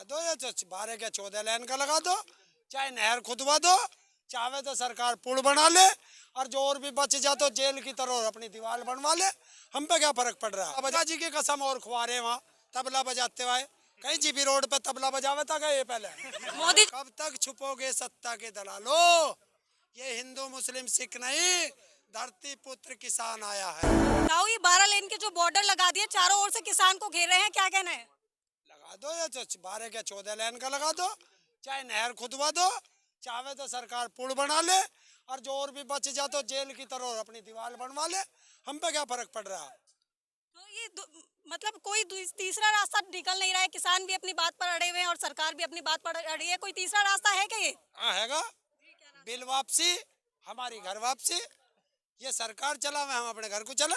दो या तो 12 के 14 लाइन का लगा दो, चाहे नहर खुदवा दो, चाहे तो सरकार पुल बना ले, और जो और भी बच जा तो जेल की तरह अपनी दीवार बनवा ले। हम पे क्या फर्क पड़ रहा है? बजा जी की कसम और खुआ रहे वहाँ तबला बजाते हुए, कहीं जीबी रोड पे तबला बजावे था ये पहले। मोदी कब तक छुपोगे सत्ता के दलालों? ये हिंदू मुस्लिम सिख नहीं, धरती पुत्र किसान आया है। राव ये 12 लेन के जो बॉर्डर लगा दिए, चारों ओर से किसान को घेर रहे हैं, क्या कहना है? लगा दो या तो 12 के 14 लाइन का लगा दो, चाहे नहर खुदवा दो, चाहे तो सरकार पुल बना ले, और जो और भी बच जा तो जेल की तरह अपनी दीवार बनवा ले। हम पे क्या फर्क पड़ रहा है? तो ये मतलब कोई तीसरा रास्ता निकल नहीं रहा है, किसान भी अपनी बात पर अड़े हुए हैं और सरकार भी अपनी बात पर अड़ी है, कोई तीसरा रास्ता है क्या ये? हाँ हैगा, बिल वापसी, हमारी घर वापसी। ये सरकार चला हुआ, हम अपने घर को चला,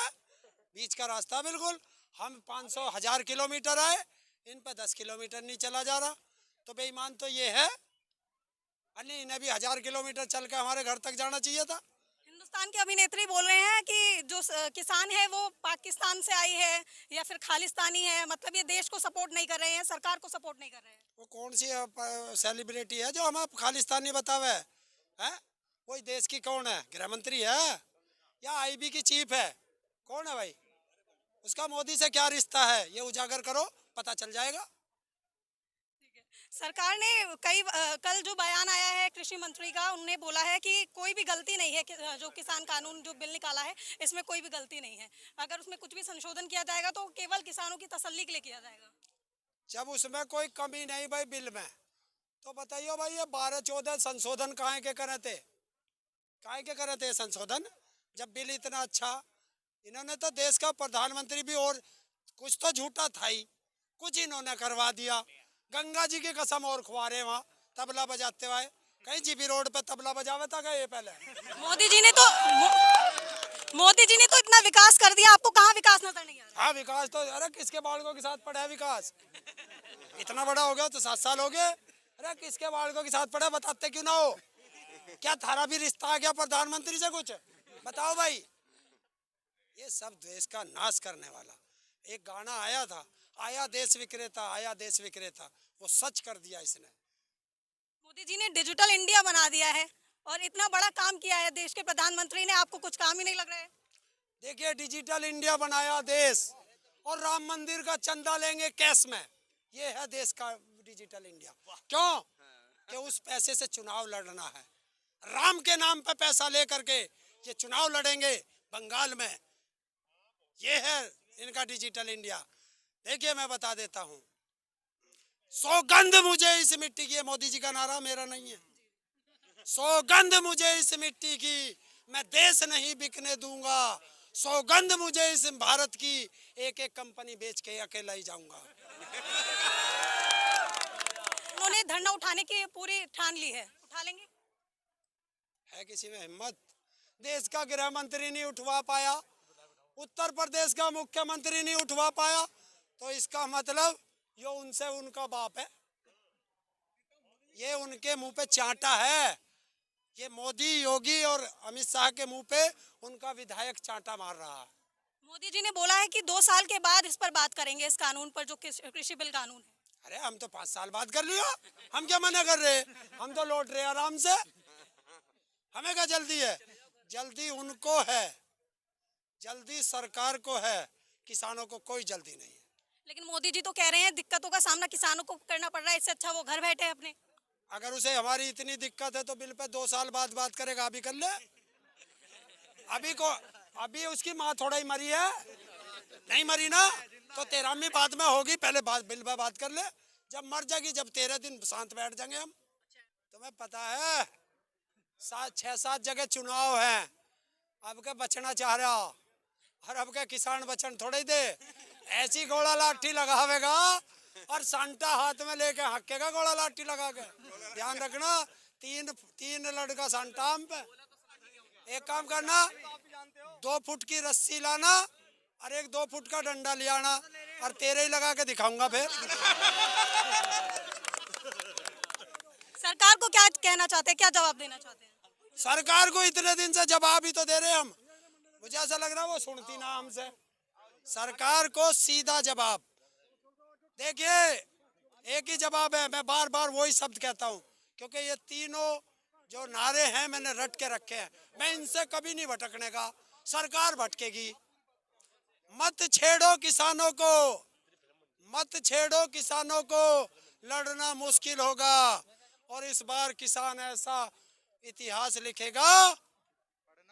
बीच का रास्ता बिल्कुल। हम 500,000 किलोमीटर आए, इन पे 10 किलोमीटर नहीं चला जा रहा, तो बेईमान तो ये है। अन्य इन्हें भी 1000 किलोमीटर चल के हमारे घर तक जाना चाहिए था। हिंदुस्तान के अभिनेत्री बोल रहे हैं कि जो किसान है वो पाकिस्तान से आई है या फिर खालिस्तानी है, मतलब ये देश को सपोर्ट नहीं कर रहे हैं, सरकार को सपोर्ट नहीं कर रहे हैं। वो कौन सी सेलिब्रिटी है जो हम आप खालिस्तानी बतावे है? कोई देश की कौन है? गृह मंत्री है या आईबी की चीफ है? कौन है भाई? उसका मोदी से क्या रिश्ता है, ये उजागर करो, पता चल जाएगा। सरकार ने कल जो बयान आया है कृषि मंत्री का, उन्होंने बोला है कि कोई भी गलती नहीं है कि जो किसान कानून जो बिल निकाला है इसमें कोई भी गलती नहीं है, अगर उसमें कुछ भी संशोधन किया जाएगा तो केवल किसानों की तसल्ली के लिए किया जाएगा। जब उसमें कोई कमी नहीं भाई बिल में, तो बताइए भाई ये 12-14 संशोधन काहे के करे थे? काहे के करे थे संशोधन जब बिल इतना अच्छा? इन्होंने तो देश का प्रधानमंत्री भी, और कुछ तो झूठा था ही, कुछ इन्होंने करवा दिया। गंगा जी की कसम और खुआ रहे वहाँ तबला बजाते हुए, कहीं जीबी रोड पे तबला बजावे था ये पहले। मोदी जी ने तो इतना विकास कर दिया, आपको कहाँ विकास नजर नहीं आ रहा? हाँ विकास तो, अरे किसके बालकों के साथ पड़ा है विकास? इतना बड़ा हो गया तो 7 साल हो गए, अरे किसके बालकों के साथ पड़ा, बताते क्यों ना हो? क्या थारा भी रिश्ता आ गया प्रधानमंत्री से? कुछ बताओ भाई। ये सब देश का नाश करने वाला एक गाना आया था, आया देश विक्रेता, आया देश विक्रेता, वो सच कर दिया इसने। मोदी जी ने डिजिटल इंडिया बना दिया है और इतना बड़ा काम किया है देश के प्रधानमंत्री ने, आपको कुछ काम ही नहीं लग रहा है? देखिए डिजिटल इंडिया बनाया देश, और राम मंदिर का चंदा लेंगे कैश में, ये है देश का डिजिटल इंडिया। क्यों? कि उस पैसे से चुनाव लड़ना है, राम के नाम पे पैसा लेकर के ये चुनाव लड़ेंगे बंगाल में, ये है इनका डिजिटल इंडिया। देखिए मैं बता देता हूँ, सौगंध मुझे इस मिट्टी की, मोदी जी का नारा मेरा नहीं है, सौगंध मुझे इस मिट्टी की, मैं देश नहीं बिकने दूंगा, सौगंध मुझे इस भारत की, एक एक कंपनी बेच के अकेला ही जाऊंगा। उन्होंने धरना उठाने की पूरी ठान ली है, उठा लेंगे? है किसी में हिम्मत? देश का गृह मंत्री नहीं उठवा पाया, उत्तर प्रदेश का मुख्यमंत्री नहीं उठवा पाया, तो इसका मतलब ये उनसे उनका बाप है, ये उनके मुंह पे चांटा है। ये मोदी, योगी और अमित शाह के मुंह पे उनका विधायक चांटा मार रहा है। मोदी जी ने बोला है कि 2 साल के बाद इस पर बात करेंगे, इस कानून पर जो कृषि बिल कानून है। अरे हम तो 5 साल बाद कर लियो, हम क्या मना कर रहे? हम तो लौट रहे आराम से, हमें क्या जल्दी है? जल्दी उनको है, जल्दी सरकार को है, किसानों को कोई जल्दी नहीं है। लेकिन मोदी जी तो कह रहे हैं दिक्कतों का सामना किसानों को करना पड़ रहा है, इससे अच्छा वो घर बैठे अपने। अगर उसे हमारी इतनी दिक्कत है तो बिल पे 2 साल बाद बात करेगा, अभी कर ले। अभी उसकी माँ थोड़ा ही मरी है, नहीं मरी ना, तो 13वीं बाद में होगी, पहले बिल पे बात कर ले, जब मर जाएगी, जब 13 दिन शांत बैठ जाएंगे हम। तुम्हें पता है 6-7 जगह चुनाव है, अब के बचना चाह रहा, और अब के किसान बचन थोड़े ही दे, ऐसी घोड़ा लाठी लगावेगा और सांटा हाथ में लेके हक्केगा घोड़ा लाठी लगा के। ध्यान रखना, तीन लड़का सांटा हम पे। एक काम करना, 2 फुट की रस्सी लाना और एक 2 फुट का डंडा ले आना, और तेरे ही लगा के दिखाऊंगा फिर। सरकार को क्या कहना चाहते हैं, क्या जवाब देना चाहते हैं? सरकार को इतने दिन से जवाब ही तो दे रहे हम, मुझे ऐसा लग रहा है वो सुनती ना हमसे। सरकार को सीधा जवाब, देखिए एक ही जवाब है, मैं बार बार वही शब्द कहता हूँ, क्योंकि ये तीनों जो नारे हैं मैंने रट के रखे हैं, मैं इनसे कभी नहीं भटकने का। सरकार भटकेगी। मत छेड़ो किसानों को, मत छेड़ो किसानों को, लड़ना मुश्किल होगा। और इस बार किसान ऐसा इतिहास लिखेगा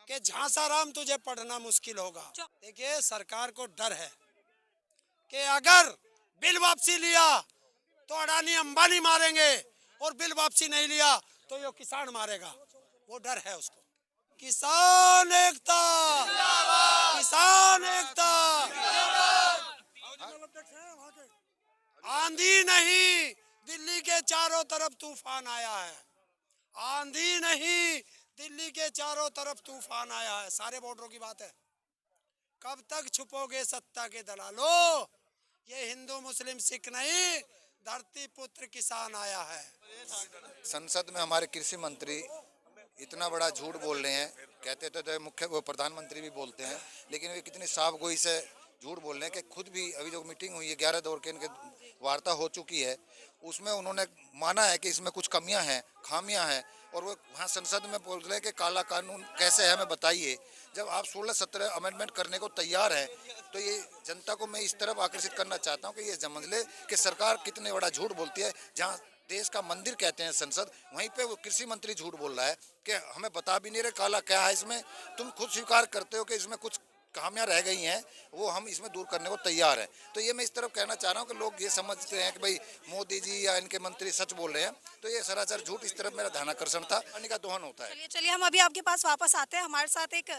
कि झांसा राम तुझे पढ़ना मुश्किल होगा। देखिए, सरकार को डर है कि अगर बिल वापसी लिया तो अडानी अंबानी मारेंगे, और बिल वापसी नहीं लिया तो ये किसान मारेगा। वो डर है उसको। किसान एकता, किसान एकता। आंधी नहीं, दिल्ली के चारों तरफ तूफान आया है। आंधी नहीं, दिल्ली के चारों तरफ तूफान आया है। सारे बॉर्डरों की बात है। कब तक छुपोगे सत्ता के दलालों? ये हिंदू मुस्लिम सिख नहीं, धरती पुत्र किसान आया है। संसद में हमारे कृषि मंत्री इतना बड़ा झूठ बोल रहे हैं, कहते तो मुख्य वो प्रधानमंत्री भी बोलते हैं, लेकिन वे कितनी साफगोई से झूठ बोल रहे हैं कि खुद भी अभी जो मीटिंग हुई है 11 दौर के इनके वार्ता हो चुकी है, उसमें उन्होंने माना है कि इसमें कुछ कमियां हैं, खामियां हैं, और वो वहाँ संसद में बोल रहे हैं कि काला कानून कैसे है हमें बताइए। जब आप 16-17 अमेंडमेंट करने को तैयार हैं, तो ये जनता को मैं इस तरफ आकर्षित करना चाहता हूँ कि ये समझ ले कि सरकार कितने बड़ा झूठ बोलती है। जहाँ देश का मंदिर कहते हैं संसद, वहीं पे वो कृषि मंत्री झूठ बोल रहा है कि हमें बता भी नहीं रहे काला क्या है इसमें। तुम खुद स्वीकार करते हो कि इसमें कुछ खामियां रह गई हैं, वो हम इसमें दूर करने को तैयार हैं। तो ये मैं इस तरफ कहना चाह रहा हूँ कि लोग ये समझते हैं कि भाई मोदी जी या इनके मंत्री सच बोल रहे हैं, तो ये सरासर झूठ। इस तरफ मेरा ध्यानाकर्षण था, पानी का दोहन होता है। चलिए हम अभी आपके पास वापस आते हैं। हमारे साथ एक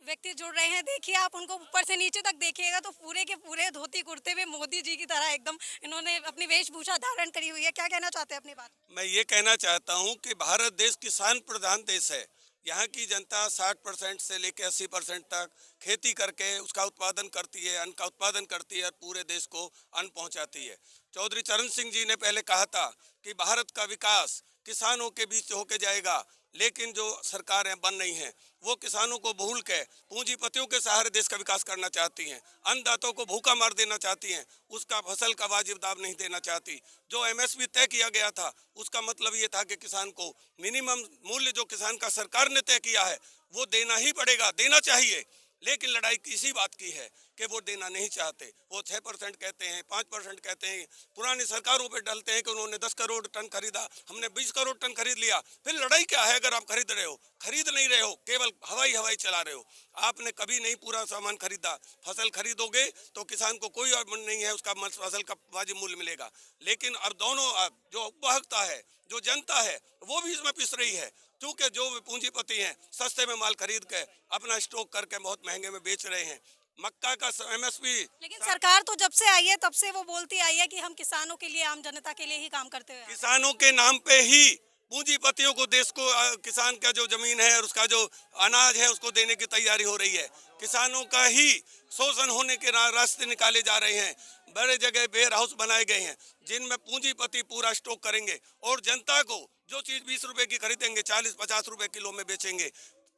व्यक्ति जुड़ रहे हैं। देखिए, आप उनको ऊपर से नीचे तक देखिएगा तो पूरे के पूरे धोती कुर्ते में मोदी जी की तरह एकदम इन्होंने अपनी वेशभूषा धारण करी हुई है। क्या कहना चाहते हैं अपनी बात? मैं ये कहना चाहता हूँ कि भारत देश किसान प्रधान देश है। यहाँ की जनता 60% से लेकर 80% तक खेती करके उसका उत्पादन करती है, अन्न का उत्पादन करती है और पूरे देश को अन्न पहुँचाती है। चौधरी चरण सिंह जी ने पहले कहा था कि भारत का विकास किसानों के बीच होके जाएगा, लेकिन जो सरकारें बन रही हैं वो किसानों को भूल के पूंजीपतियों के सहारे देश का विकास करना चाहती हैं, अन्नदाताओं को भूखा मार देना चाहती हैं, उसका फसल का वाजिब दाम नहीं देना चाहती। जो एमएसपी तय किया गया था उसका मतलब ये था कि किसान को मिनिमम मूल्य जो किसान का सरकार ने तय किया है वो देना ही पड़ेगा, देना चाहिए। लेकिन लड़ाई इसी बात की है कि वो देना नहीं चाहते। वो 6% कहते हैं, 5% कहते हैं, पुरानी सरकारों पे डलते हैं कि उन्होंने 10 करोड़ टन खरीदा, हमने 20 करोड़ टन खरीद लिया। फिर लड़ाई क्या है? अगर आप खरीद रहे हो, खरीद नहीं रहे हो, केवल हवाई चला रहे हो, आपने कभी नहीं पूरा सामान खरीदा। फसल खरीदोगे तो किसान को कोई और मन नहीं है, उसका फसल का वाजिब मूल्य मिलेगा। लेकिन अब दोनों जो उपभोक्ता है, जो जनता है, वो भी इसमें पिस रही है, क्योंकि जो पूंजीपति हैं सस्ते में माल खरीद के अपना स्टॉक करके बहुत महंगे में बेच रहे हैं। मक्का का एमएसपी। लेकिन सरकार तो जब से आई है तब से वो बोलती आई है कि हम किसानों के लिए, आम जनता के लिए ही काम करते हैं। किसानों के नाम पे ही पूंजीपतियों को देश को किसान का जो जमीन है और उसका जो अनाज है उसको देने की तैयारी हो रही है। किसानों का ही शोषण होने के रास्ते निकाले जा रहे हैं। बड़े जगह वेयर हाउस बनाए गए हैं जिनमें पूंजीपति पूरा स्टॉक करेंगे और जनता को जो चीज 20 रुपए की खरीदेंगे 40-50 रुपए किलो में बेचेंगे।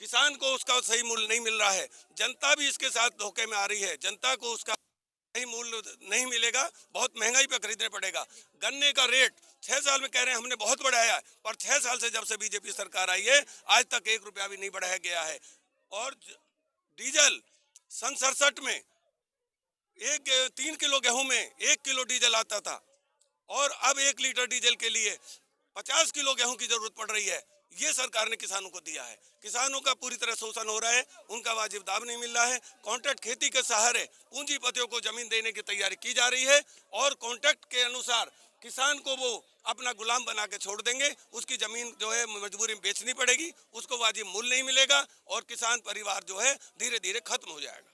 किसान को उसका सही मूल्य नहीं मिल रहा है। जनता भी इसके साथ धोखे में आ रही है। जनता को उसका सही मूल्य नहीं मिलेगा, बहुत महंगाई पे खरीदने पड़ेगा। गन्ने का रेट 6 साल में कह रहे हैं हमने बहुत बढ़ाया, पर 6 साल से जब से बीजेपी सरकार आई है आज तक 1 रुपया भी नहीं बढ़ाया गया है। और डीजल सन 67 में 3 किलो गेहूं में 1 किलो डीजल आता था और अब 1 लीटर डीजल के लिए 50 किलो गेहूं की जरूरत पड़ रही है। ये सरकार ने किसानों को दिया है। किसानों का पूरी तरह शोषण हो रहा है, उनका वाजिब दाम नहीं मिल रहा है। कॉन्ट्रैक्ट खेती के सहारे पूंजीपतियों को जमीन देने की तैयारी की जा रही है और कॉन्ट्रैक्ट के अनुसार किसान को वो अपना गुलाम बना के छोड़ देंगे। उसकी जमीन जो है मजबूरी में बेचनी पड़ेगी, उसको वाजिब मूल्य नहीं मिलेगा और किसान परिवार जो है धीरे धीरे खत्म हो जाएगा।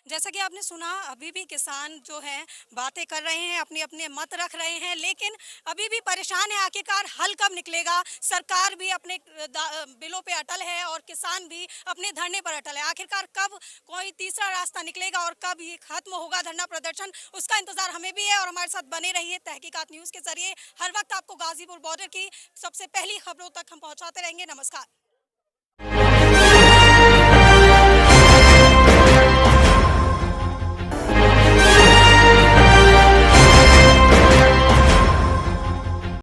जैसा कि आपने सुना, अभी भी किसान जो हैं बातें कर रहे हैं, अपने अपने मत रख रहे हैं, लेकिन अभी भी परेशान है। आखिरकार हल कब निकलेगा? सरकार भी अपने बिलों पे अटल है और किसान भी अपने धरने पर अटल है। आखिरकार कब कोई तीसरा रास्ता निकलेगा और कब ये खत्म होगा धरना प्रदर्शन, उसका इंतजार हमें भी है। और हमारे साथ बने रहिए तहकीकात न्यूज़ के जरिए। हर वक्त आपको गाजीपुर बॉर्डर की सबसे पहली खबरों तक हम पहुँचाते रहेंगे। नमस्कार।